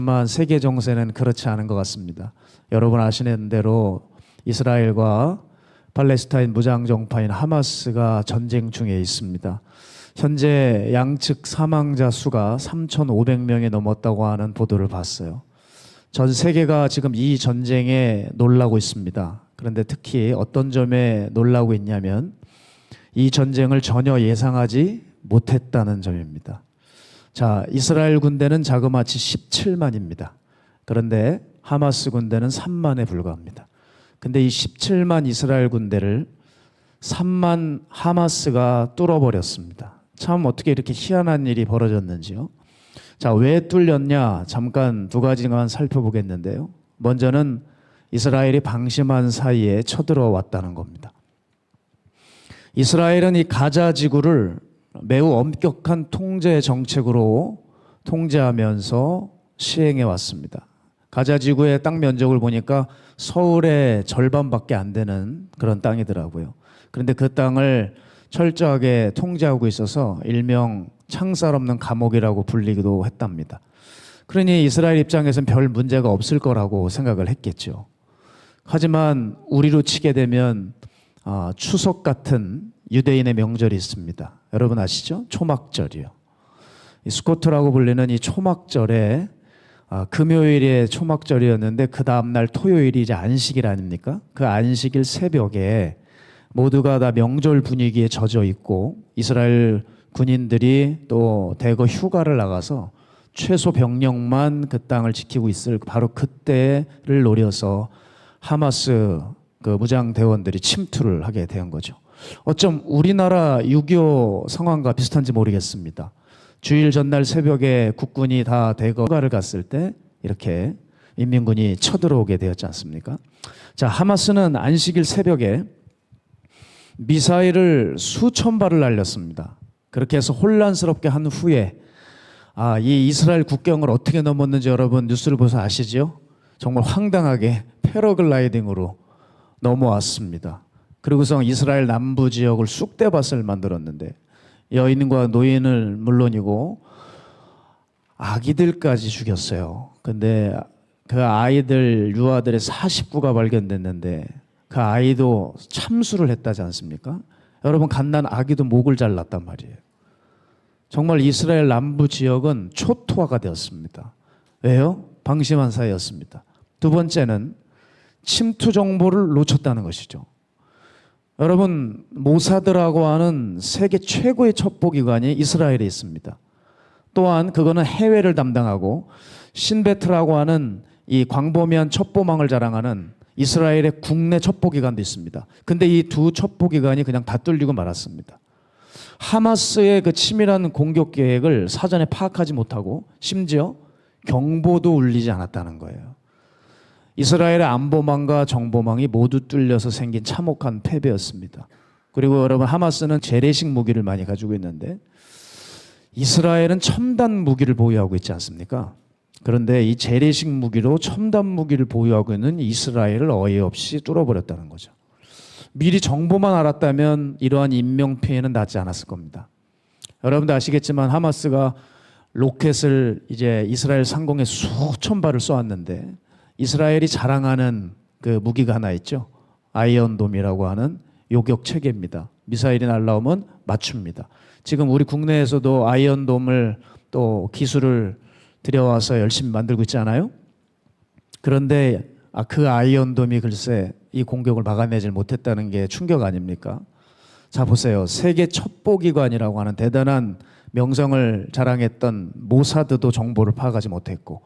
하지만 세계 정세는 그렇지 않은 것 같습니다. 여러분 아시는 대로 이스라엘과 팔레스타인 무장정파인 하마스가 전쟁 중에 있습니다. 현재 양측 사망자 수가 3,500명이 넘었다고 하는 보도를 봤어요. 전 세계가 지금 이 전쟁에 놀라고 있습니다. 그런데 특히 어떤 점에 놀라고 있냐면 이 전쟁을 전혀 예상하지 못했다는 점입니다. 자, 이스라엘 군대는 자그마치 17만입니다. 그런데 하마스 군대는 3만에 불과합니다. 근데 이 17만 이스라엘 군대를 3만 하마스가 뚫어버렸습니다. 참 어떻게 이렇게 희한한 일이 벌어졌는지요. 자, 왜 뚫렸냐? 잠깐 두 가지만 살펴보겠는데요. 먼저는 이스라엘이 방심한 사이에 쳐들어왔다는 겁니다. 이스라엘은 이 가자 지구를 매우 엄격한 통제 정책으로 통제하면서 시행해 왔습니다. 가자 지구의 땅 면적을 보니까 서울의 절반밖에 안 되는 그런 땅이더라고요. 그런데 그 땅을 철저하게 통제하고 있어서 일명 창살 없는 감옥이라고 불리기도 했답니다. 그러니 이스라엘 입장에서는 별 문제가 없을 거라고 생각을 했겠죠. 하지만 우리로 치게 되면 추석 같은 유대인의 명절이 있습니다. 여러분 아시죠? 초막절이요. 이 수코트라고 불리는 이 초막절에 금요일에 초막절이었는데 그 다음날 토요일이 이제 안식일 아닙니까? 그 안식일 새벽에 모두가 다 명절 분위기에 젖어 있고 이스라엘 군인들이 또 대거 휴가를 나가서 최소 병력만 그 땅을 지키고 있을 바로 그때를 노려서 하마스 그 무장 대원들이 침투를 하게 된 거죠. 어쩜 우리나라 6.25 상황과 비슷한지 모르겠습니다. 주일 전날 새벽에 국군이 다 대거 휴가를 갔을 때 이렇게 인민군이 쳐들어오게 되었지 않습니까? 자, 하마스는 안식일 새벽에 미사일을 수천 발을 날렸습니다. 그렇게 해서 혼란스럽게 한 후에 이 이스라엘 국경을 어떻게 넘었는지 여러분 뉴스를 보셔서 아시죠? 정말 황당하게 패러글라이딩으로 넘어왔습니다. 그리고서 이스라엘 남부 지역을 쑥대밭을 만들었는데 여인과 노인을 물론이고 아기들까지 죽였어요. 근데 그 아이들 유아들의 49가 발견됐는데 그 아이도 참수를 했다지 않습니까? 여러분 갓난 아기도 목을 잘랐단 말이에요. 정말 이스라엘 남부 지역은 초토화가 되었습니다. 왜요? 방심한 사이였습니다. 두 번째는 침투 정보를 놓쳤다는 것이죠. 여러분 모사드라고 하는 세계 최고의 첩보기관이 이스라엘에 있습니다. 또한 그거는 해외를 담당하고 신베트라고 하는 이 광범위한 첩보망을 자랑하는 이스라엘의 국내 첩보기관도 있습니다. 근데 이 두 첩보기관이 그냥 다 뚫리고 말았습니다. 하마스의 그 치밀한 공격 계획을 사전에 파악하지 못하고 심지어 경보도 울리지 않았다는 거예요. 이스라엘의 안보망과 정보망이 모두 뚫려서 생긴 참혹한 패배였습니다. 그리고 여러분 하마스는 재래식 무기를 많이 가지고 있는데 이스라엘은 첨단 무기를 보유하고 있지 않습니까? 그런데 이 재래식 무기로 첨단 무기를 보유하고 있는 이스라엘을 어이없이 뚫어버렸다는 거죠. 미리 정보만 알았다면 이러한 인명피해는 나지 않았을 겁니다. 여러분도 아시겠지만 하마스가 로켓을 이제 이스라엘 상공에 수천 발을 쏘았는데 이스라엘이 자랑하는 그 무기가 하나 있죠. 아이언돔이라고 하는 요격 체계입니다. 미사일이 날라오면 맞춥니다. 지금 우리 국내에서도 아이언돔을 또 기술을 들여와서 열심히 만들고 있잖아요. 그런데 그 아이언돔이 글쎄 이 공격을 막아내질 못했다는 게 충격 아닙니까? 자 보세요. 세계 첩보기관이라고 하는 대단한 명성을 자랑했던 모사드도 정보를 파악하지 못했고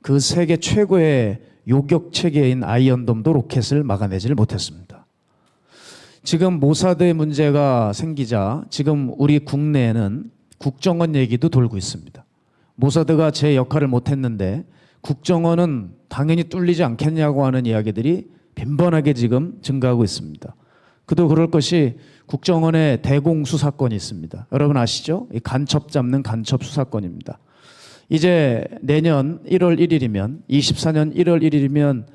그 세계 최고의 요격 체계인 아이언돔도 로켓을 막아내지를 못했습니다. 지금 모사드의 문제가 생기자 지금 우리 국내에는 국정원 얘기도 돌고 있습니다. 모사드가 제 역할을 못했는데 국정원은 당연히 뚫리지 않겠냐고 하는 이야기들이 빈번하게 지금 증가하고 있습니다. 그도 그럴 것이 국정원의 대공수사권이 있습니다. 여러분 아시죠? 이 간첩 잡는 간첩 수사권입니다. 이제 내년 1월 1일이면 24년 1월 1일이면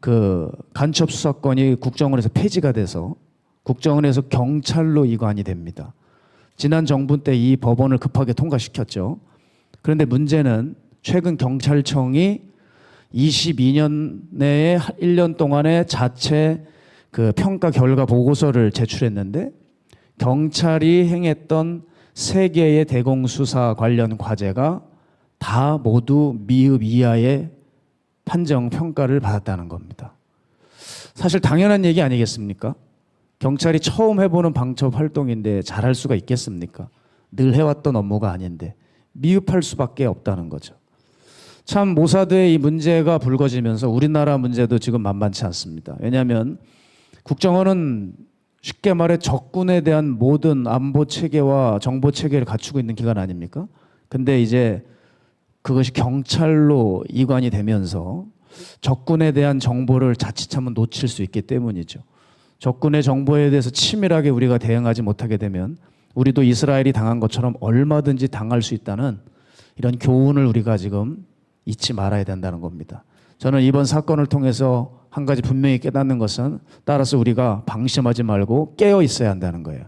그 간첩 수사권이 국정원에서 폐지가 돼서 국정원에서 경찰로 이관이 됩니다. 지난 정부 때 이 법원을 급하게 통과시켰죠. 그런데 문제는 최근 경찰청이 22년 내에 1년 동안의 자체 그 평가 결과 보고서를 제출했는데 경찰이 행했던 3개의 대공수사 관련 과제가 다 모두 미흡 이하의 판정 평가를 받았다는 겁니다. 사실 당연한 얘기 아니겠습니까? 경찰이 처음 해보는 방첩 활동인데 잘할 수가 있겠습니까? 늘 해왔던 업무가 아닌데 미흡할 수밖에 없다는 거죠. 참 모사드의 이 문제가 불거지면서 우리나라 문제도 지금 만만치 않습니다. 왜냐하면 국정원은 쉽게 말해 적군에 대한 모든 안보 체계와 정보 체계를 갖추고 있는 기관 아닙니까? 근데 이제 그것이 경찰로 이관이 되면서 적군에 대한 정보를 자칫하면 놓칠 수 있기 때문이죠. 적군의 정보에 대해서 치밀하게 우리가 대응하지 못하게 되면 우리도 이스라엘이 당한 것처럼 얼마든지 당할 수 있다는 이런 교훈을 우리가 지금 잊지 말아야 된다는 겁니다. 저는 이번 사건을 통해서 한 가지 분명히 깨닫는 것은 따라서 우리가 방심하지 말고 깨어 있어야 한다는 거예요.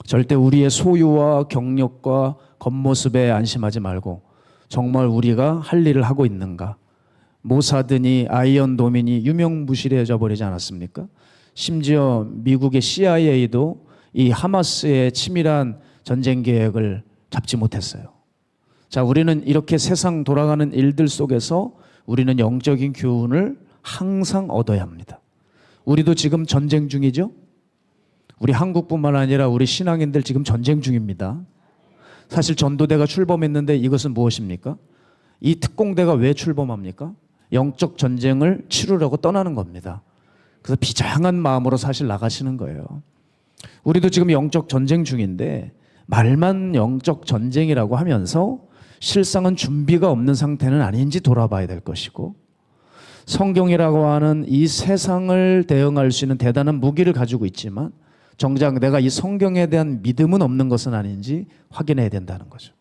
절대 우리의 소유와 경력과 겉모습에 안심하지 말고 정말 우리가 할 일을 하고 있는가. 모사드니 아이언도민이 유명무실해져 버리지 않았습니까? 심지어 미국의 CIA도 이 하마스의 치밀한 전쟁 계획을 잡지 못했어요. 자, 우리는 이렇게 세상 돌아가는 일들 속에서 우리는 영적인 교훈을 항상 얻어야 합니다. 우리도 지금 전쟁 중이죠? 우리 한국뿐만 아니라 우리 신앙인들 지금 전쟁 중입니다. 사실 전도대가 출범했는데 이것은 무엇입니까? 이 특공대가 왜 출범합니까? 영적 전쟁을 치르려고 떠나는 겁니다. 그래서 비장한 마음으로 사실 나가시는 거예요. 우리도 지금 영적 전쟁 중인데 말만 영적 전쟁이라고 하면서 실상은 준비가 없는 상태는 아닌지 돌아봐야 될 것이고 성경이라고 하는 이 세상을 대응할 수 있는 대단한 무기를 가지고 있지만 정작 내가 이 성경에 대한 믿음은 없는 것은 아닌지 확인해야 된다는 거죠.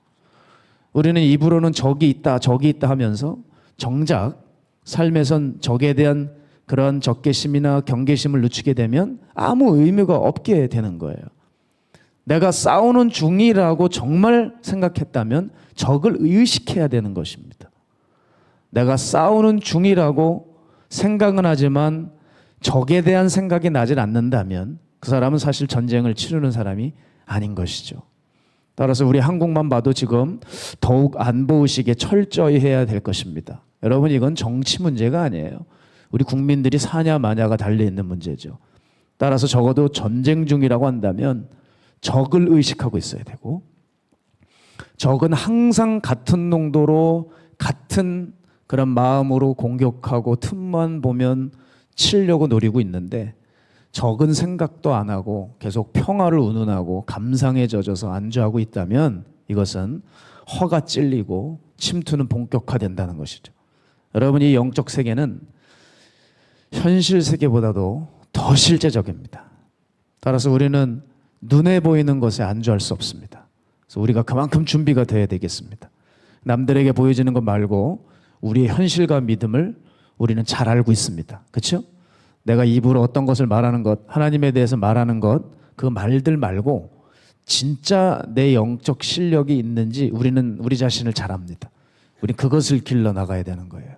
우리는 입으로는 적이 있다 적이 있다 하면서 정작 삶에선 적에 대한 그런 적개심이나 경계심을 늦추게 되면 아무 의미가 없게 되는 거예요. 내가 싸우는 중이라고 정말 생각했다면 적을 의식해야 되는 것입니다. 내가 싸우는 중이라고 생각은 하지만 적에 대한 생각이 나질 않는다면 그 사람은 사실 전쟁을 치르는 사람이 아닌 것이죠. 따라서 우리 한국만 봐도 지금 더욱 안보의식에 철저히 해야 될 것입니다. 여러분, 이건 정치 문제가 아니에요. 우리 국민들이 사냐 마냐가 달려있는 문제죠. 따라서 적어도 전쟁 중이라고 한다면 적을 의식하고 있어야 되고 적은 항상 같은 농도로 같은 그런 마음으로 공격하고 틈만 보면 치려고 노리고 있는데 적은 생각도 안 하고 계속 평화를 운운하고 감상에 젖어서 안주하고 있다면 이것은 허가 찔리고 침투는 본격화된다는 것이죠. 여러분, 이 영적 세계는 현실 세계보다도 더 실제적입니다. 따라서 우리는 눈에 보이는 것에 안주할 수 없습니다. 그래서 우리가 그만큼 준비가 돼야 되겠습니다. 남들에게 보여지는 것 말고 우리의 현실과 믿음을 우리는 잘 알고 있습니다. 그렇죠? 내가 입으로 어떤 것을 말하는 것, 하나님에 대해서 말하는 것, 그 말들 말고 진짜 내 영적 실력이 있는지 우리는 우리 자신을 잘 압니다. 우리는 그것을 길러 나가야 되는 거예요.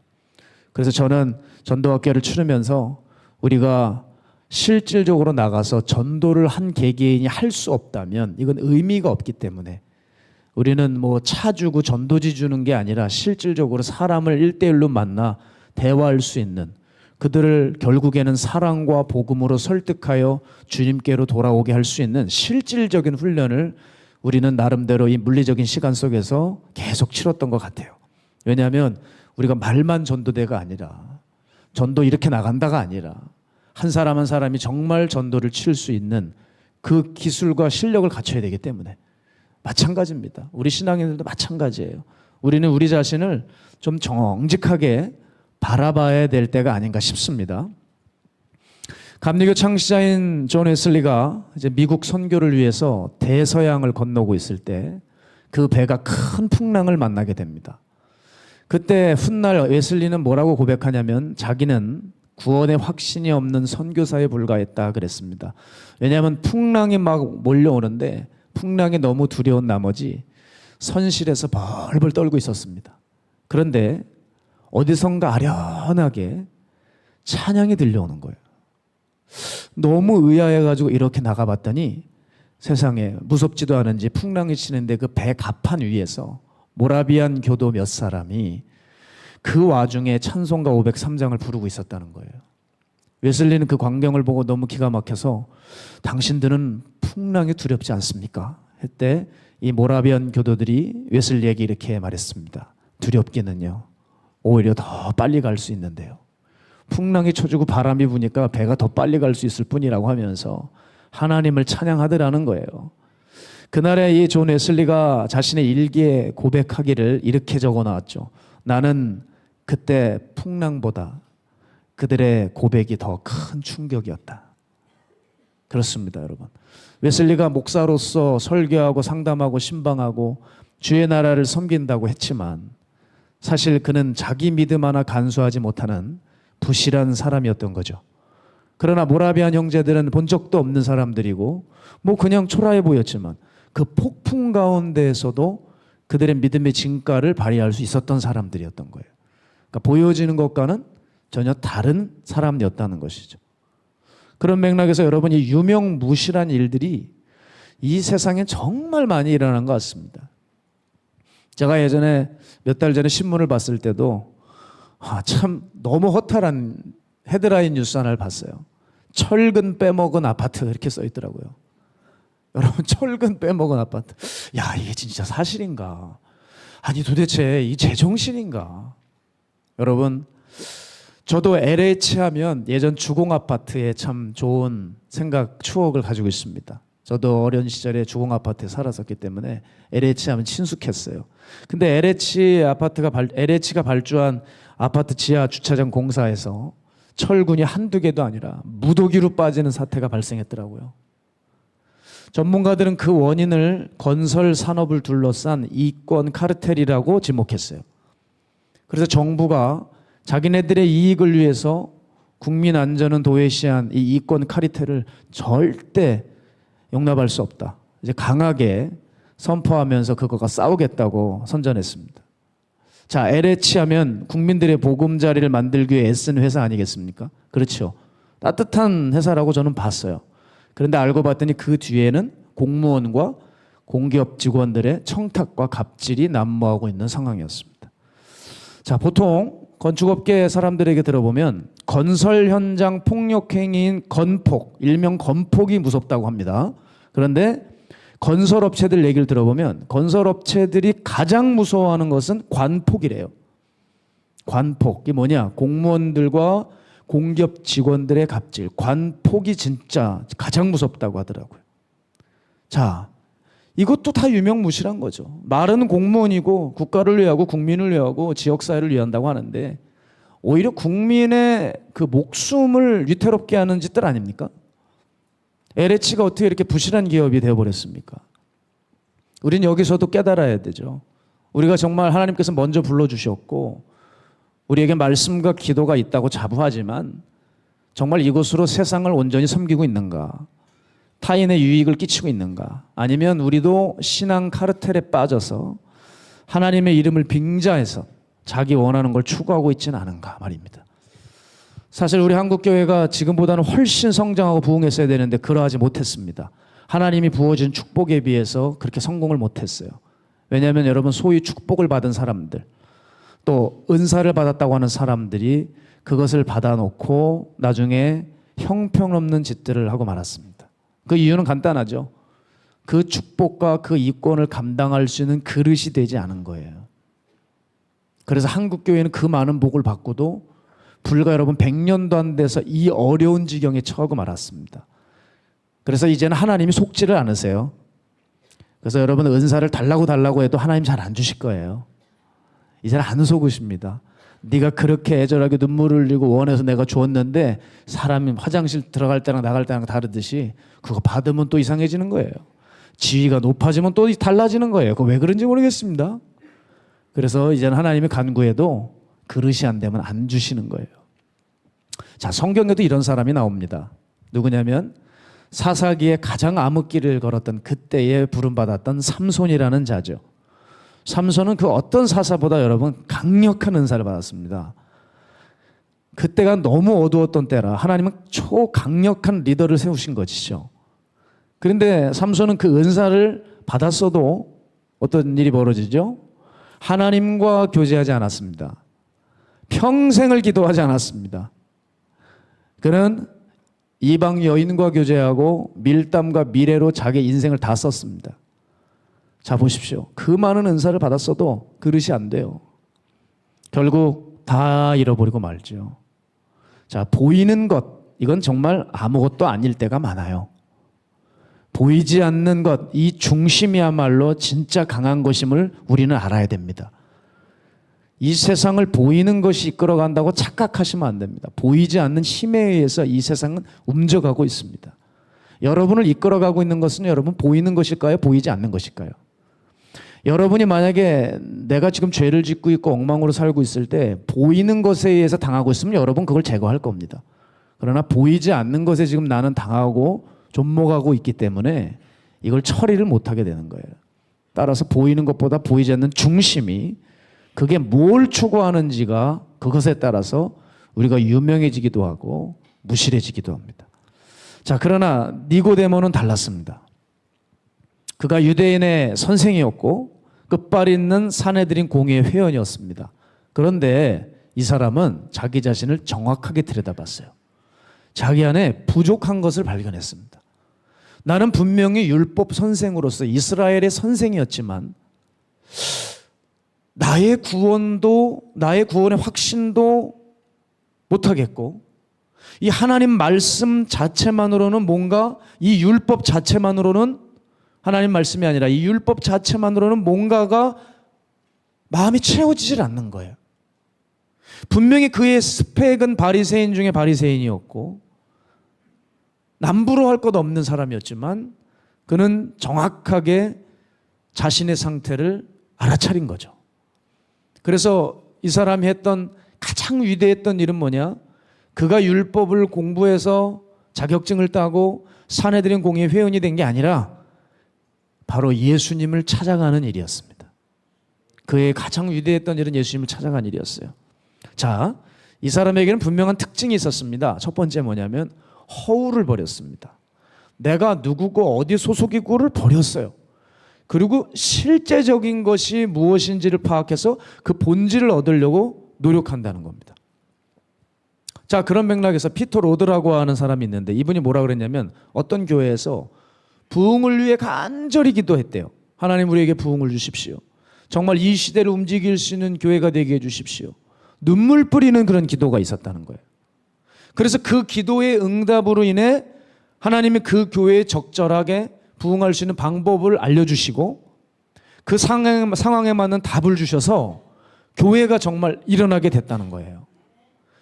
그래서 저는 전도학교를 치르면서 우리가 실질적으로 나가서 전도를 한 개개인이 할 수 없다면 이건 의미가 없기 때문에 우리는 뭐 차 주고 전도지 주는 게 아니라 실질적으로 사람을 1대1로 만나 대화할 수 있는 그들을 결국에는 사랑과 복음으로 설득하여 주님께로 돌아오게 할 수 있는 실질적인 훈련을 우리는 나름대로 이 물리적인 시간 속에서 계속 치렀던 것 같아요. 왜냐하면 우리가 말만 전도대가 아니라 전도 이렇게 나간다가 아니라 한 사람 한 사람이 정말 전도를 치를 수 있는 그 기술과 실력을 갖춰야 되기 때문에 마찬가지입니다. 우리 신앙인들도 마찬가지예요. 우리는 우리 자신을 좀 정직하게 바라봐야 될 때가 아닌가 싶습니다. 감리교 창시자인 존 웨슬리가 이제 미국 선교를 위해서 대서양을 건너고 있을 때 그 배가 큰 풍랑을 만나게 됩니다. 그때 훗날 웨슬리는 뭐라고 고백하냐면 자기는 구원의 확신이 없는 선교사에 불과했다 그랬습니다. 왜냐하면 풍랑이 막 몰려오는데 풍랑이 너무 두려운 나머지 선실에서 벌벌 떨고 있었습니다. 그런데 어디선가 아련하게 찬양이 들려오는 거예요. 너무 의아해가지고 이렇게 나가봤더니 세상에 무섭지도 않은지 풍랑이 치는데 그 배 갑판 위에서 모라비안 교도 몇 사람이 그 와중에 찬송가 503장을 부르고 있었다는 거예요. 웨슬리는 그 광경을 보고 너무 기가 막혀서 당신들은 풍랑이 두렵지 않습니까? 했대 이 모라비안 교도들이 웨슬리에게 이렇게 말했습니다. 두렵기는요. 오히려 더 빨리 갈 수 있는데요. 풍랑이 쳐주고 바람이 부니까 배가 더 빨리 갈 수 있을 뿐이라고 하면서 하나님을 찬양하더라는 거예요. 그날에 이 존 웨슬리가 자신의 일기에 고백하기를 이렇게 적어 놨죠. 나는 그때 풍랑보다 그들의 고백이 더 큰 충격이었다. 그렇습니다, 여러분. 웨슬리가 목사로서 설교하고 상담하고 신방하고 주의 나라를 섬긴다고 했지만 사실 그는 자기 믿음 하나 간수하지 못하는 부실한 사람이었던 거죠. 그러나 모라비안 형제들은 본 적도 없는 사람들이고 뭐 그냥 초라해 보였지만 그 폭풍 가운데에서도 그들의 믿음의 진가를 발휘할 수 있었던 사람들이었던 거예요. 그러니까 보여지는 것과는 전혀 다른 사람이었다는 것이죠. 그런 맥락에서 여러분 이 유명무실한 일들이 이 세상에 정말 많이 일어난 것 같습니다. 제가 예전에 몇 달 전에 신문을 봤을 때도 참 너무 허탈한 헤드라인 뉴스 하나를 봤어요. 철근 빼먹은 아파트 이렇게 써 있더라고요. 여러분 철근 빼먹은 아파트. 야 이게 진짜 사실인가? 아니 도대체 이 제정신인가? 여러분 저도 LH 하면 예전 주공아파트에 참 좋은 생각, 추억을 가지고 있습니다. 저도 어린 시절에 주공아파트에 살았었기 때문에 LH 하면 친숙했어요. 근데 LH가 발주한 아파트 지하 주차장 공사에서 철근이 한두 개도 아니라 무더기로 빠지는 사태가 발생했더라고요. 전문가들은 그 원인을 건설 산업을 둘러싼 이권 카르텔이라고 지목했어요. 그래서 정부가 자기네들의 이익을 위해서 국민 안전은 도외시한 이 이권 카르텔을 절대 용납할 수 없다. 이제 강하게 선포하면서 그거가 싸우겠다고 선전했습니다. 자, LH 하면 국민들의 보금자리를 만들기 위해 애쓴 회사 아니겠습니까? 그렇죠. 따뜻한 회사라고 저는 봤어요. 그런데 알고 봤더니 그 뒤에는 공무원과 공기업 직원들의 청탁과 갑질이 난무하고 있는 상황이었습니다. 자, 보통 건축업계 사람들에게 들어보면 건설 현장 폭력 행위인 건폭, 일명 건폭이 무섭다고 합니다. 그런데 건설업체들 얘기를 들어보면 건설업체들이 가장 무서워하는 것은 관폭이래요. 관폭, 이게 뭐냐? 공무원들과 공기업 직원들의 갑질, 관폭이 진짜 가장 무섭다고 하더라고요. 자, 이것도 다 유명무실한 거죠. 말은 공무원이고 국가를 위하고 국민을 위하고 지역사회를 위한다고 하는데 오히려 국민의 그 목숨을 위태롭게 하는 짓들 아닙니까? LH가 어떻게 이렇게 부실한 기업이 되어버렸습니까? 우리는 여기서도 깨달아야 되죠. 우리가 정말 하나님께서 먼저 불러주셨고 우리에게 말씀과 기도가 있다고 자부하지만 정말 이곳으로 세상을 온전히 섬기고 있는가? 타인의 유익을 끼치고 있는가? 아니면 우리도 신앙 카르텔에 빠져서 하나님의 이름을 빙자해서 자기 원하는 걸 추구하고 있지는 않은가 말입니다. 사실 우리 한국교회가 지금보다는 훨씬 성장하고 부흥했어야 되는데 그러하지 못했습니다. 하나님이 부어준 축복에 비해서 그렇게 성공을 못했어요. 왜냐하면 여러분 소위 축복을 받은 사람들 또 은사를 받았다고 하는 사람들이 그것을 받아놓고 나중에 형편없는 짓들을 하고 말았습니다. 그 이유는 간단하죠. 그 축복과 그 이권을 감당할 수 있는 그릇이 되지 않은 거예요. 그래서 한국교회는 그 많은 복을 받고도 불과 여러분 100년도 안 돼서 이 어려운 지경에 처하고 말았습니다. 그래서 이제는 하나님이 속지를 않으세요. 그래서 여러분 은사를 달라고 해도 하나님 잘 안 주실 거예요. 이제는 안 속으십니다. 네가 그렇게 애절하게 눈물을 흘리고 원해서 내가 주었는데 사람이 화장실 들어갈 때랑 나갈 때랑 다르듯이 그거 받으면 또 이상해지는 거예요. 지위가 높아지면 또 달라지는 거예요. 그거 왜 그런지 모르겠습니다. 그래서 이제는 하나님이 간구해도 그릇이 안 되면 안 주시는 거예요. 자, 성경에도 이런 사람이 나옵니다. 누구냐면 사사기에 가장 암흑기를 걸었던 그때에 부름받았던 삼손이라는 자죠. 삼손은 그 어떤 사사보다 여러분 강력한 은사를 받았습니다. 그때가 너무 어두웠던 때라 하나님은 초강력한 리더를 세우신 것이죠. 그런데 삼손은 그 은사를 받았어도 어떤 일이 벌어지죠? 하나님과 교제하지 않았습니다. 평생을 기도하지 않았습니다. 그는 이방 여인과 교제하고 밀담과 미래로 자기 인생을 다 썼습니다. 자, 보십시오. 그 많은 은사를 받았어도 그릇이 안 돼요. 결국 다 잃어버리고 말죠. 자, 보이는 것, 이건 정말 아무것도 아닐 때가 많아요. 보이지 않는 것, 이 중심이야말로 진짜 강한 것임을 우리는 알아야 됩니다. 이 세상을 보이는 것이 이끌어간다고 착각하시면 안 됩니다. 보이지 않는 힘에 의해서 이 세상은 움직여가고 있습니다. 여러분을 이끌어가고 있는 것은 여러분 보이는 것일까요? 보이지 않는 것일까요? 여러분이 만약에 내가 지금 죄를 짓고 있고 엉망으로 살고 있을 때 보이는 것에 의해서 당하고 있으면 여러분 그걸 제거할 겁니다. 그러나 보이지 않는 것에 지금 나는 당하고 존목하고 있기 때문에 이걸 처리를 못하게 되는 거예요. 따라서 보이는 것보다 보이지 않는 중심이 그게 뭘 추구하는지가 그것에 따라서 우리가 유명해지기도 하고 무실해지기도 합니다. 자, 그러나 니고데모는 달랐습니다. 그가 유대인의 선생이었고 끝발 있는 사내들인 공의회 회원이었습니다. 그런데 이 사람은 자기 자신을 정확하게 들여다봤어요. 자기 안에 부족한 것을 발견했습니다. 나는 분명히 율법 선생으로서 이스라엘의 선생이었지만 나의 구원의 확신도 못하겠고 이 하나님 말씀 자체만으로는 뭔가 이 율법 자체만으로는 하나님 말씀이 아니라 이 율법 자체만으로는 뭔가가 마음이 채워지질 않는 거예요. 분명히 그의 스펙은 바리새인 중에 바리새인이었고 남부로 할 것 없는 사람이었지만 그는 정확하게 자신의 상태를 알아차린 거죠. 그래서 이 사람이 했던 가장 위대했던 일은 뭐냐? 그가 율법을 공부해서 자격증을 따고 사내들인 공의회 회원이 된 게 아니라 바로 예수님을 찾아가는 일이었습니다. 그의 가장 위대했던 일은 예수님을 찾아가는 일이었어요. 자, 이 사람에게는 분명한 특징이 있었습니다. 첫 번째 뭐냐면 허울을 버렸습니다. 내가 누구고 어디 소속이고를 버렸어요. 그리고 실제적인 것이 무엇인지를 파악해서 그 본질을 얻으려고 노력한다는 겁니다. 자, 그런 맥락에서 피터 로드라고 하는 사람이 있는데 이분이 뭐라 그랬냐면 어떤 교회에서 부흥을 위해 간절히 기도했대요. 하나님 우리에게 부흥을 주십시오. 정말 이 시대를 움직일 수 있는 교회가 되게 해주십시오. 눈물 뿌리는 그런 기도가 있었다는 거예요. 그래서 그 기도의 응답으로 인해 하나님이 그 교회에 적절하게 부흥할 수 있는 방법을 알려주시고 그 상황에 맞는 답을 주셔서 교회가 정말 일어나게 됐다는 거예요.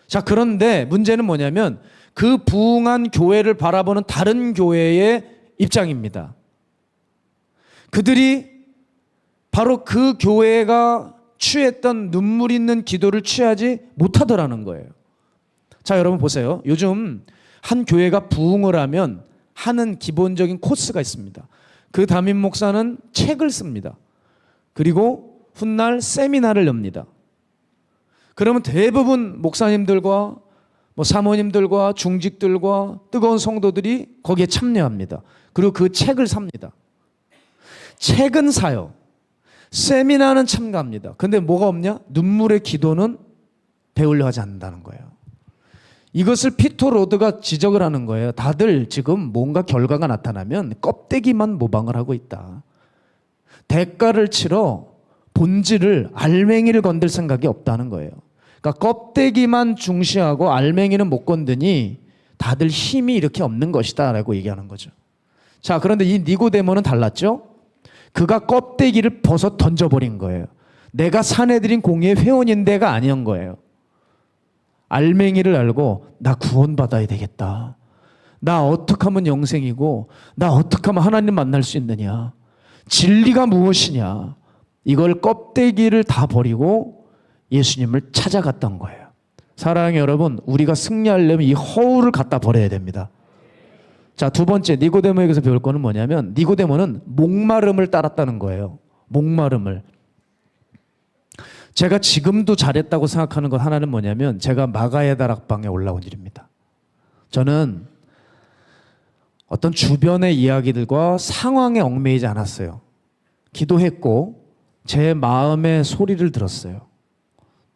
자, 그런데 문제는 뭐냐면 그 부흥한 교회를 바라보는 다른 교회의 입장입니다. 그들이 바로 그 교회가 취했던 눈물 있는 기도를 취하지 못하더라는 거예요. 자, 여러분 보세요. 요즘 한 교회가 부흥을 하면 하는 기본적인 코스가 있습니다. 그 담임 목사는 책을 씁니다. 그리고 훗날 세미나를 엽니다. 그러면 대부분 목사님들과 사모님들과 중직들과 뜨거운 성도들이 거기에 참여합니다. 그리고 그 책을 삽니다. 책은 사요. 세미나는 참가합니다. 근데 뭐가 없냐? 눈물의 기도는 배우려 하지 않는다는 거예요. 이것을 피터 로드가 지적을 하는 거예요. 다들 지금 뭔가 결과가 나타나면 껍데기만 모방을 하고 있다. 대가를 치러 본질을 알맹이를 건들 생각이 없다는 거예요. 그러니까 껍데기만 중시하고 알맹이는 못 건드니 다들 힘이 이렇게 없는 것이다 라고 얘기하는 거죠. 자, 그런데 이 니고데모는 달랐죠? 그가 껍데기를 벗어 던져버린 거예요. 내가 사내들인 공의회 회원인데가 아니었던 거예요. 알맹이를 알고 나 구원받아야 되겠다. 나 어떻게 하면 영생이고 나 어떻게 하면 하나님 만날 수 있느냐. 진리가 무엇이냐. 이걸 껍데기를 다 버리고 예수님을 찾아갔던 거예요. 사랑하는 여러분, 우리가 승리하려면 이 허울을 갖다 버려야 됩니다. 자, 두 번째 니고데모에게서 배울 거는 뭐냐면 니고데모는 목마름을 따랐다는 거예요. 목마름을. 제가 지금도 잘했다고 생각하는 것 하나는 뭐냐면 제가 마가의 다락방에 올라온 일입니다. 저는 어떤 주변의 이야기들과 상황에 얽매이지 않았어요. 기도했고 제 마음의 소리를 들었어요.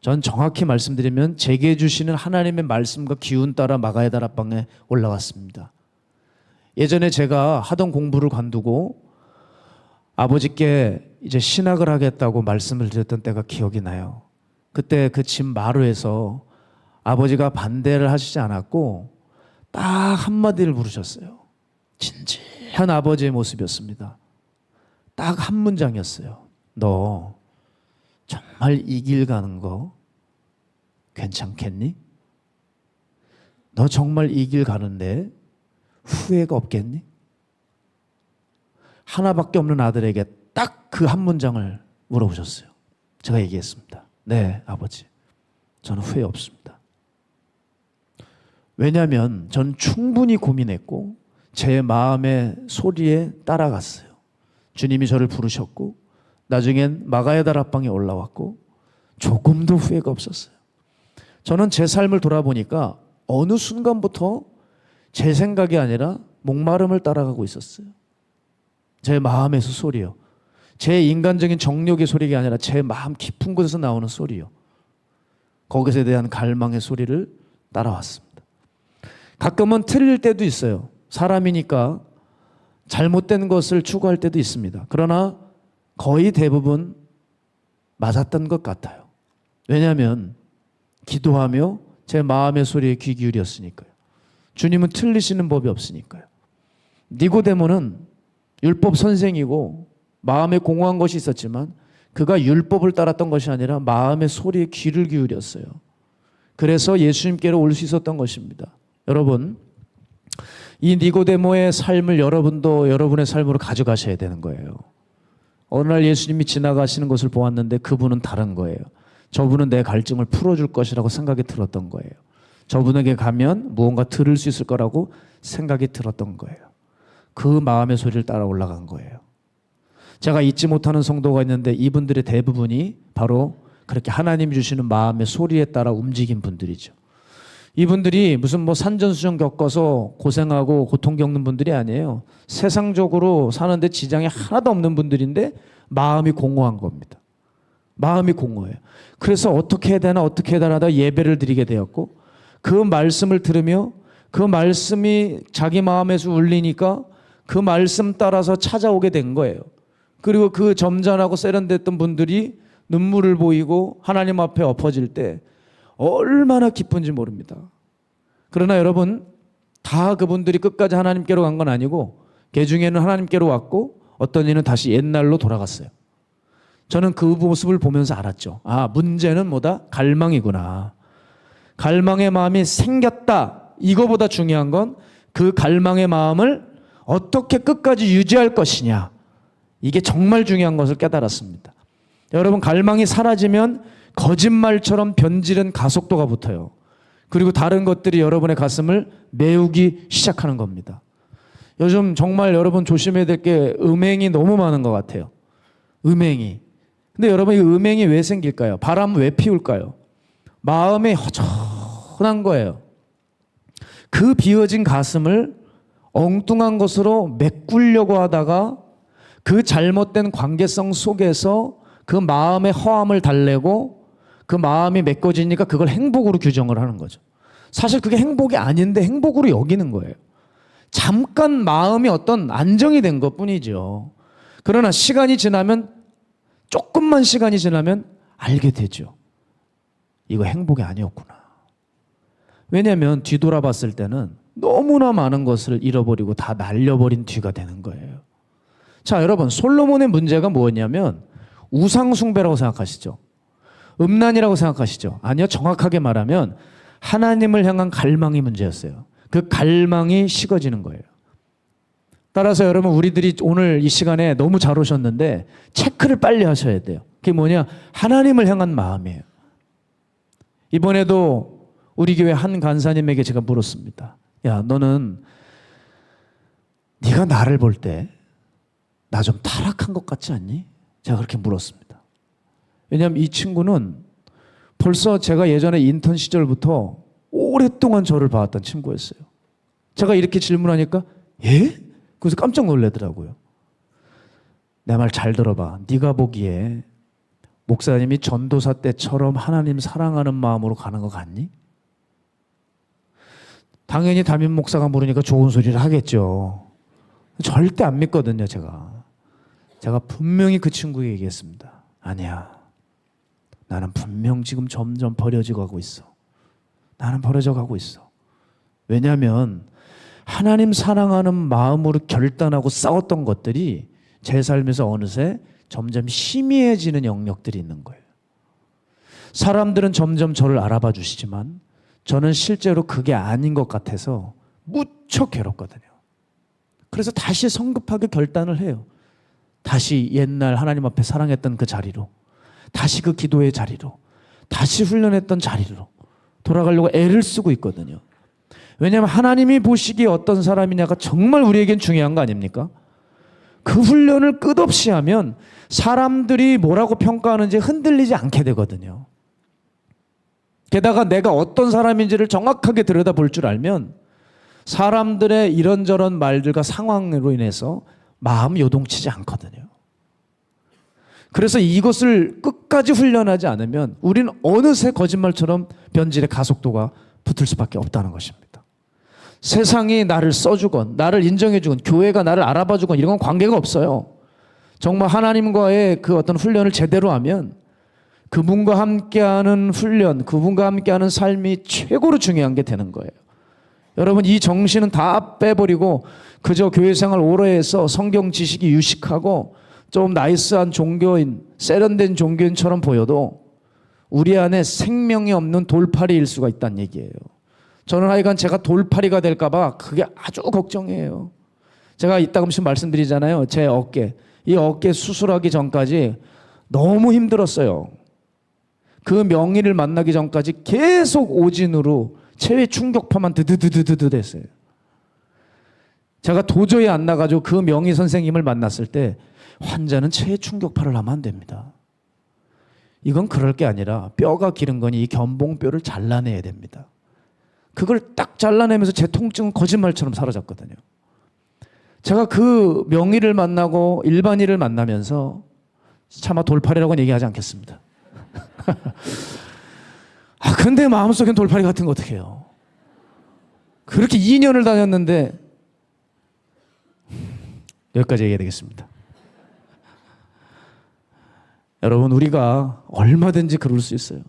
전 정확히 말씀드리면 제게 주시는 하나님의 말씀과 기운 따라 마가의 다락방에 올라왔습니다. 예전에 제가 하던 공부를 관두고 아버지께 이제 신학을 하겠다고 말씀을 드렸던 때가 기억이 나요. 그때 그 집 마루에서 아버지가 반대를 하시지 않았고 딱 한마디를 부르셨어요. 진지한 아버지의 모습이었습니다. 딱 한 문장이었어요. 너 정말 이 길 가는 거 괜찮겠니? 너 정말 이 길 가는데 후회가 없겠니? 하나밖에 없는 아들에게 딱 그 한 문장을 물어보셨어요. 제가 얘기했습니다. 네, 아버지. 저는 후회 없습니다. 왜냐하면 전 충분히 고민했고 제 마음의 소리에 따라갔어요. 주님이 저를 부르셨고 나중엔 마가의 다락방에 올라왔고 조금도 후회가 없었어요. 저는 제 삶을 돌아보니까 어느 순간부터 제 생각이 아니라 목마름을 따라가고 있었어요. 제 마음에서 소리요. 제 인간적인 정욕의 소리가 아니라 제 마음 깊은 곳에서 나오는 소리요. 거기에 대한 갈망의 소리를 따라왔습니다. 가끔은 틀릴 때도 있어요. 사람이니까 잘못된 것을 추구할 때도 있습니다. 그러나 거의 대부분 맞았던 것 같아요. 왜냐하면 기도하며 제 마음의 소리에 귀 기울였으니까요. 주님은 틀리시는 법이 없으니까요. 니고데모는 율법 선생이고 마음에 공허한 것이 있었지만 그가 율법을 따랐던 것이 아니라 마음의 소리에 귀를 기울였어요. 그래서 예수님께로 올 수 있었던 것입니다. 여러분, 이 니고데모의 삶을 여러분도 여러분의 삶으로 가져가셔야 되는 거예요. 어느 날 예수님이 지나가시는 것을 보았는데 그분은 다른 거예요. 저분은 내 갈증을 풀어줄 것이라고 생각이 들었던 거예요. 저분에게 가면 무언가 들을 수 있을 거라고 생각이 들었던 거예요. 그 마음의 소리를 따라 올라간 거예요. 제가 잊지 못하는 성도가 있는데 이분들의 대부분이 바로 그렇게 하나님이 주시는 마음의 소리에 따라 움직인 분들이죠. 이분들이 무슨 뭐 산전수전 겪어서 고생하고 고통 겪는 분들이 아니에요. 세상적으로 사는데 지장이 하나도 없는 분들인데 마음이 공허한 겁니다. 마음이 공허해요. 그래서 어떻게 해야 되나 하다 예배를 드리게 되었고 그 말씀을 들으며 그 말씀이 자기 마음에서 울리니까 그 말씀 따라서 찾아오게 된 거예요. 그리고 그 점잖하고 세련됐던 분들이 눈물을 보이고 하나님 앞에 엎어질 때 얼마나 기쁜지 모릅니다. 그러나 여러분, 다 그분들이 끝까지 하나님께로 간 건 아니고 개 중에는 하나님께로 왔고 어떤 이는 다시 옛날로 돌아갔어요. 저는 그 모습을 보면서 알았죠. 아, 문제는 뭐다? 갈망이구나. 갈망의 마음이 생겼다. 이거보다 중요한 건 그 갈망의 마음을 어떻게 끝까지 유지할 것이냐. 이게 정말 중요한 것을 깨달았습니다. 여러분, 갈망이 사라지면 거짓말처럼 변질은 가속도가 붙어요. 그리고 다른 것들이 여러분의 가슴을 메우기 시작하는 겁니다. 요즘 정말 여러분 조심해야 될 게 음행이 너무 많은 것 같아요. 음행이. 근데 여러분, 이 음행이 왜 생길까요? 바람 왜 피울까요? 마음이 허전한 거예요. 그 비어진 가슴을 엉뚱한 것으로 메꾸려고 하다가 그 잘못된 관계성 속에서 그 마음의 허함을 달래고 그 마음이 메꿔지니까 그걸 행복으로 규정을 하는 거죠. 사실 그게 행복이 아닌데 행복으로 여기는 거예요. 잠깐 마음이 어떤 안정이 된 것뿐이죠. 그러나 시간이 지나면, 조금만 시간이 지나면 알게 되죠. 이거 행복이 아니었구나. 왜냐하면 뒤돌아봤을 때는 너무나 많은 것을 잃어버리고 다 날려버린 뒤가 되는 거예요. 자, 여러분, 솔로몬의 문제가 뭐였냐면 우상숭배라고 생각하시죠? 음란이라고 생각하시죠? 아니요, 정확하게 말하면 하나님을 향한 갈망이 문제였어요. 그 갈망이 식어지는 거예요. 따라서 여러분, 우리들이 오늘 이 시간에 너무 잘 오셨는데 체크를 빨리 하셔야 돼요. 그게 뭐냐? 하나님을 향한 마음이에요. 이번에도 우리 교회 한 간사님에게 제가 물었습니다. 야, 너는 네가 나를 볼 때 나 좀 타락한 것 같지 않니? 제가 그렇게 물었습니다. 왜냐하면 이 친구는 벌써 제가 예전에 인턴 시절부터 오랫동안 저를 봐왔던 친구였어요. 제가 이렇게 질문하니까 예? 그래서 깜짝 놀라더라고요. 내 말 잘 들어봐. 네가 보기에 목사님이 전도사 때처럼 하나님 사랑하는 마음으로 가는 거 같니? 당연히 담임 목사가 물으니까 좋은 소리를 하겠죠. 절대 안 믿거든요, 제가 분명히 그 친구에게 얘기했습니다. 아니야. 나는 분명 지금 점점 버려져 가고 있어. 나는 버려져 가고 있어. 왜냐하면 하나님 사랑하는 마음으로 결단하고 싸웠던 것들이 제 삶에서 어느새 점점 희미해지는 영역들이 있는 거예요. 사람들은 점점 저를 알아봐 주시지만 저는 실제로 그게 아닌 것 같아서 무척 괴롭거든요. 그래서 다시 성급하게 결단을 해요. 다시 옛날 하나님 앞에 사랑했던 그 자리로, 다시 그 기도의 자리로, 다시 훈련했던 자리로 돌아가려고 애를 쓰고 있거든요. 왜냐하면 하나님이 보시기에 어떤 사람이냐가 정말 우리에겐 중요한 거 아닙니까? 그 훈련을 끝없이 하면 사람들이 뭐라고 평가하는지 흔들리지 않게 되거든요. 게다가 내가 어떤 사람인지를 정확하게 들여다볼 줄 알면 사람들의 이런저런 말들과 상황으로 인해서 마음 요동치지 않거든요. 그래서 이것을 끝까지 훈련하지 않으면 우리는 어느새 거짓말처럼 변질의 가속도가 붙을 수밖에 없다는 것입니다. 세상이 나를 써주건 나를 인정해주건 교회가 나를 알아봐주건 이런 건 관계가 없어요. 정말 하나님과의 그 어떤 훈련을 제대로 하면 그분과 함께하는 훈련, 그분과 함께하는 삶이 최고로 중요한 게 되는 거예요. 여러분, 이 정신은 다 빼버리고 그저 교회 생활 오래 해서 성경 지식이 유식하고 좀 나이스한 종교인, 세련된 종교인처럼 보여도 우리 안에 생명이 없는 돌팔이일 수가 있다는 얘기예요. 저는 하여간 제가 돌팔이가 될까 봐 그게 아주 걱정이에요. 제가 이따금씩 말씀드리잖아요. 제 어깨, 이 어깨 수술하기 전까지 너무 힘들었어요. 그 명의를 만나기 전까지 계속 오진으로 체외 충격파만 드드드드드 했어요. 제가 도저히 안 나가지고 그 명의 선생님을 만났을 때 환자는 체외 충격파를 하면 안 됩니다. 이건 그럴 게 아니라 뼈가 기른 거니 이 견봉뼈를 잘라내야 됩니다. 그걸 딱 잘라내면서 제 통증은 거짓말처럼 사라졌거든요. 제가 그 명의를 만나고 일반인을 만나면서 차마 돌팔이라고는 얘기하지 않겠습니다. 근데 마음속엔 돌팔이 같은 거 어떻게 해요? 그렇게 2년을 다녔는데 여기까지 얘기해야 되겠습니다. 여러분, 우리가 얼마든지 그럴 수 있어요.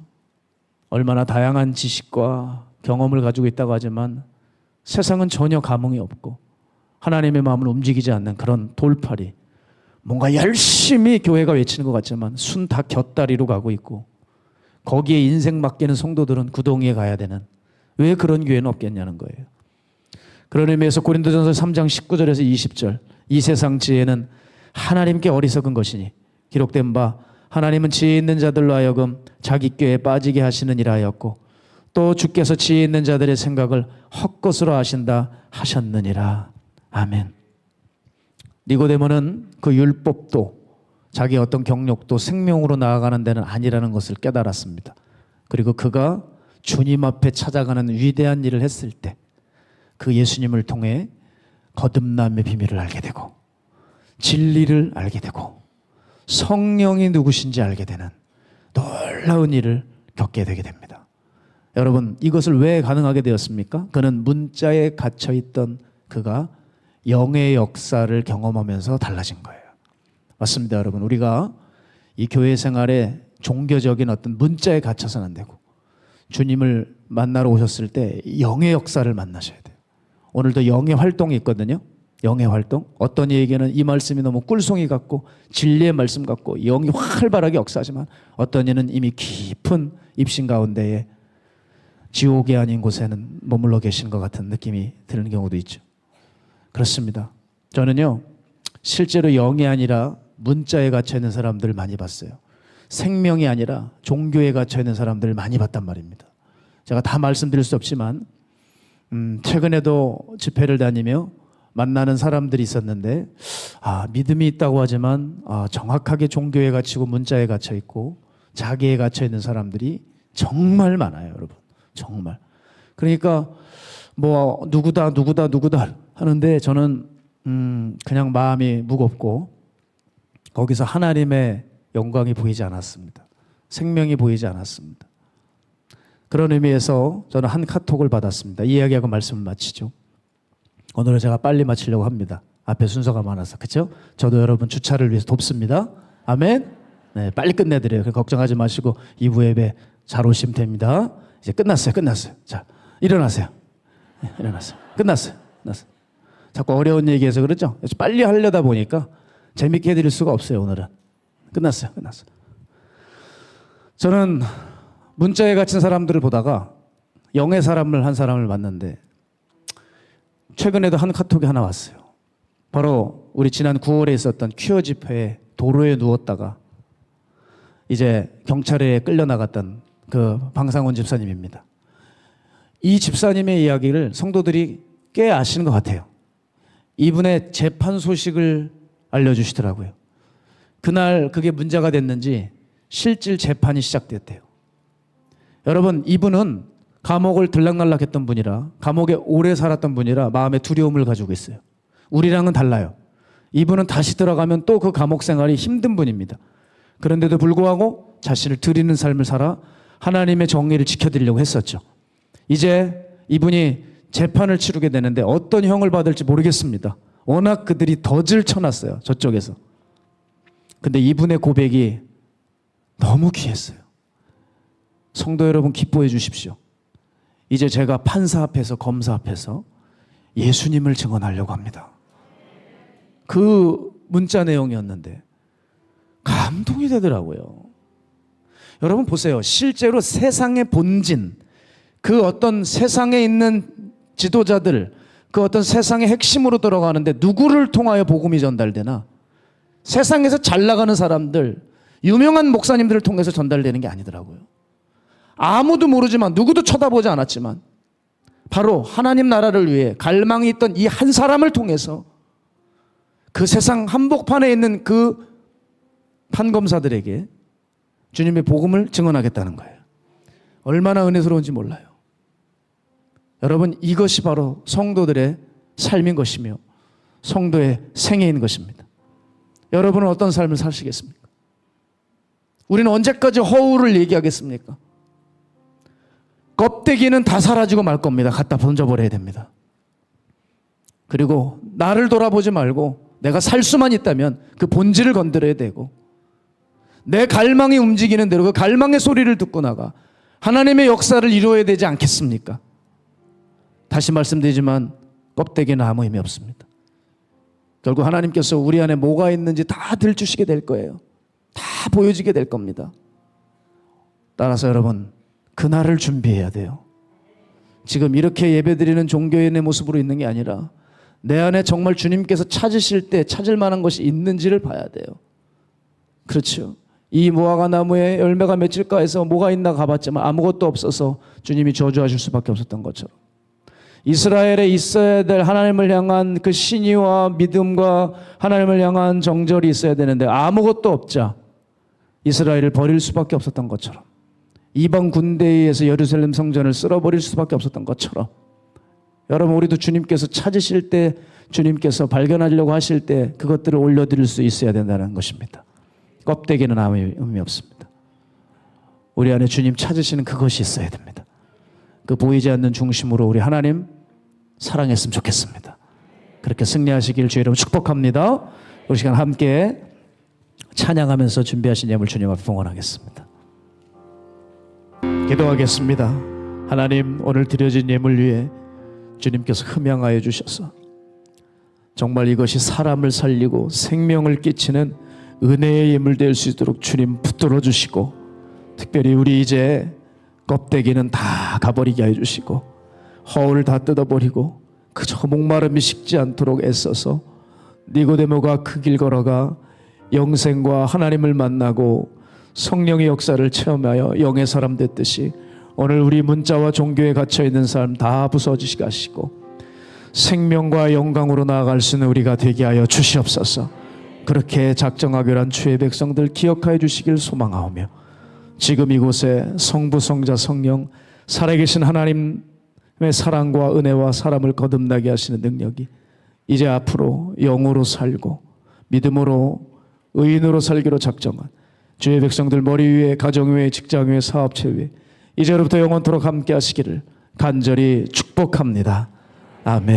얼마나 다양한 지식과 경험을 가지고 있다고 하지만 세상은 전혀 감흥이 없고 하나님의 마음을 움직이지 않는 그런 돌팔이, 뭔가 열심히 교회가 외치는 것 같지만 순 다 곁다리로 가고 있고 거기에 인생 맡기는 성도들은 구덩이에 가야 되는, 왜 그런 교회는 없겠냐는 거예요. 그런 의미에서 고린도전서 3장 19절에서 20절, 이 세상 지혜는 하나님께 어리석은 것이니 기록된 바 하나님은 지혜 있는 자들로 하여금 자기 꾀에 빠지게 하시느니라 하였고 또 주께서 지혜 있는 자들의 생각을 헛것으로 하신다 하셨느니라. 아멘. 니고데모는 그 율법도 자기 어떤 경력도 생명으로 나아가는 데는 아니라는 것을 깨달았습니다. 그리고 그가 주님 앞에 찾아가는 위대한 일을 했을 때 그 예수님을 통해 거듭남의 비밀을 알게 되고 진리를 알게 되고 성령이 누구신지 알게 되는 놀라운 일을 겪게 되게 됩니다. 여러분, 이것을 왜 가능하게 되었습니까? 그는 문자에 갇혀있던 그가 영의 역사를 경험하면서 달라진 거예요. 맞습니다, 여러분. 우리가 이 교회 생활에 종교적인 어떤 문자에 갇혀서는 안 되고 주님을 만나러 오셨을 때 영의 역사를 만나셔야 돼요. 오늘도 영의 활동이 있거든요. 영의 활동. 어떤 이에게는 이 말씀이 너무 꿀송이 같고 진리의 말씀 같고 영이 활발하게 역사하지만 어떤 이는 이미 깊은 입신 가운데에 지옥이 아닌 곳에는 머물러 계신 것 같은 느낌이 드는 경우도 있죠. 그렇습니다. 저는요, 실제로 영이 아니라 문자에 갇혀 있는 사람들을 많이 봤어요. 생명이 아니라 종교에 갇혀 있는 사람들을 많이 봤단 말입니다. 제가 다 말씀드릴 수 없지만 최근에도 집회를 다니며 만나는 사람들이 있었는데 믿음이 있다고 하지만 정확하게 종교에 갇히고 문자에 갇혀 있고 자기에 갇혀 있는 사람들이 정말 많아요, 여러분. 정말. 그러니까 뭐 누구다 하는데 저는 그냥 마음이 무겁고 거기서 하나님의 영광이 보이지 않았습니다. 생명이 보이지 않았습니다. 그런 의미에서 저는 한 카톡을 받았습니다. 이 이야기하고 말씀을 마치죠. 오늘은 제가 빨리 마치려고 합니다. 앞에 순서가 많아서. 그렇죠? 저도 여러분 주차를 위해서 돕습니다. 아멘. 네, 빨리 끝내드려요. 걱정하지 마시고 2부 예배 잘 오시면 됩니다. 이제 끝났어요. 자, 일어나세요. 네, 일어나세요. 끝났어요. 자꾸 어려운 얘기해서 그렇죠? 빨리 하려다 보니까 재밌게 해드릴 수가 없어요. 오늘은 끝났어요. 저는 문자에 갇힌 사람들을 보다가 영의 사람을 한 사람을 만났는데 최근에도 한 카톡이 하나 왔어요. 바로 우리 지난 9월에 있었던 퀴어 집회에 도로에 누웠다가 이제 경찰에 끌려나갔던 그 방상훈 집사님입니다. 이 집사님의 이야기를 성도들이 꽤 아시는 것 같아요. 이분의 재판 소식을 알려주시더라고요. 그날 그게 문제가 됐는지 실질 재판이 시작됐대요. 여러분, 이분은 감옥을 들락날락했던 분이라, 감옥에 오래 살았던 분이라 마음의 두려움을 가지고 있어요. 우리랑은 달라요. 이분은 다시 들어가면 또 그 감옥 생활이 힘든 분입니다. 그런데도 불구하고 자신을 드리는 삶을 살아 하나님의 정의를 지켜드리려고 했었죠. 이제 이분이 재판을 치르게 되는데 어떤 형을 받을지 모르겠습니다. 워낙 그들이 덫을 쳐놨어요. 저쪽에서. 근데 이분의 고백이 너무 귀했어요. 성도 여러분, 기뻐해 주십시오. 이제 제가 판사 앞에서, 검사 앞에서 예수님을 증언하려고 합니다. 그 문자 내용이었는데 감동이 되더라고요. 여러분 보세요. 실제로 세상의 본진, 그 어떤 세상에 있는 지도자들, 그 어떤 세상의 핵심으로 들어가는데 누구를 통하여 복음이 전달되나? 세상에서 잘 나가는 사람들, 유명한 목사님들을 통해서 전달되는 게 아니더라고요. 아무도 모르지만, 누구도 쳐다보지 않았지만 바로 하나님 나라를 위해 갈망이 있던 이 한 사람을 통해서 그 세상 한복판에 있는 그 판검사들에게 주님의 복음을 증언하겠다는 거예요. 얼마나 은혜스러운지 몰라요. 여러분, 이것이 바로 성도들의 삶인 것이며 성도의 생애인 것입니다. 여러분은 어떤 삶을 사시겠습니까? 우리는 언제까지 허울을 얘기하겠습니까? 껍데기는 다 사라지고 말 겁니다. 갖다 던져버려야 됩니다. 그리고 나를 돌아보지 말고 내가 살 수만 있다면 그 본질을 건드려야 되고, 내 갈망이 움직이는 대로 그 갈망의 소리를 듣고 나가 하나님의 역사를 이루어야 되지 않겠습니까? 다시 말씀드리지만 껍데기는 아무 의미 없습니다. 결국 하나님께서 우리 안에 뭐가 있는지 다 들추시게 될 거예요. 다 보여지게 될 겁니다. 따라서 여러분, 그날을 준비해야 돼요. 지금 이렇게 예배드리는 종교인의 모습으로 있는 게 아니라 내 안에 정말 주님께서 찾으실 때 찾을 만한 것이 있는지를 봐야 돼요. 그렇죠. 이 무화과 나무에 열매가 맺힐까 해서 뭐가 있나 가봤지만 아무것도 없어서 주님이 저주하실 수밖에 없었던 것처럼, 이스라엘에 있어야 될 하나님을 향한 그 신의와 믿음과 하나님을 향한 정절이 있어야 되는데 아무것도 없자 이스라엘을 버릴 수밖에 없었던 것처럼, 이방 군대에 의해서 예루살렘 성전을 쓸어버릴 수밖에 없었던 것처럼, 여러분, 우리도 주님께서 찾으실 때, 주님께서 발견하려고 하실 때 그것들을 올려드릴 수 있어야 된다는 것입니다. 껍데기는 아무 의미 없습니다. 우리 안에 주님 찾으시는 그것이 있어야 됩니다. 그 보이지 않는 중심으로 우리 하나님 사랑했으면 좋겠습니다. 그렇게 승리하시길 주의 이름으로 축복합니다. 우리 시간 함께 찬양하면서 준비하신 예물 주님 앞에 봉헌하겠습니다. 기도하겠습니다. 하나님, 오늘 드려진 예물 위에 주님께서 흠양하여 주셔서 정말 이것이 사람을 살리고 생명을 끼치는 은혜의 예물 될 수 있도록 주님 붙들어 주시고, 특별히 우리 이제 껍데기는 다 가버리게 해주시고 허울 다 뜯어버리고 그저 목마름이 식지 않도록 애써서 니고데모가 그 길 걸어가 영생과 하나님을 만나고 성령의 역사를 체험하여 영의 사람 됐듯이 오늘 우리 문자와 종교에 갇혀있는 사람 다 부서지시게 하시고 생명과 영광으로 나아갈 수 있는 우리가 되게 하여 주시옵소서. 그렇게 작정하기로 한 주의 백성들 기억하여 주시길 소망하오며 지금 이곳에 성부, 성자, 성령 살아계신 하나님의 사랑과 은혜와 사람을 거듭나게 하시는 능력이 이제 앞으로 영으로 살고 믿음으로 의인으로 살기로 작정한 주의 백성들 머리 위에, 가정 위에, 직장 위에, 사업체 위에 이제로부터 영원토록 함께 하시기를 간절히 축복합니다. 아멘.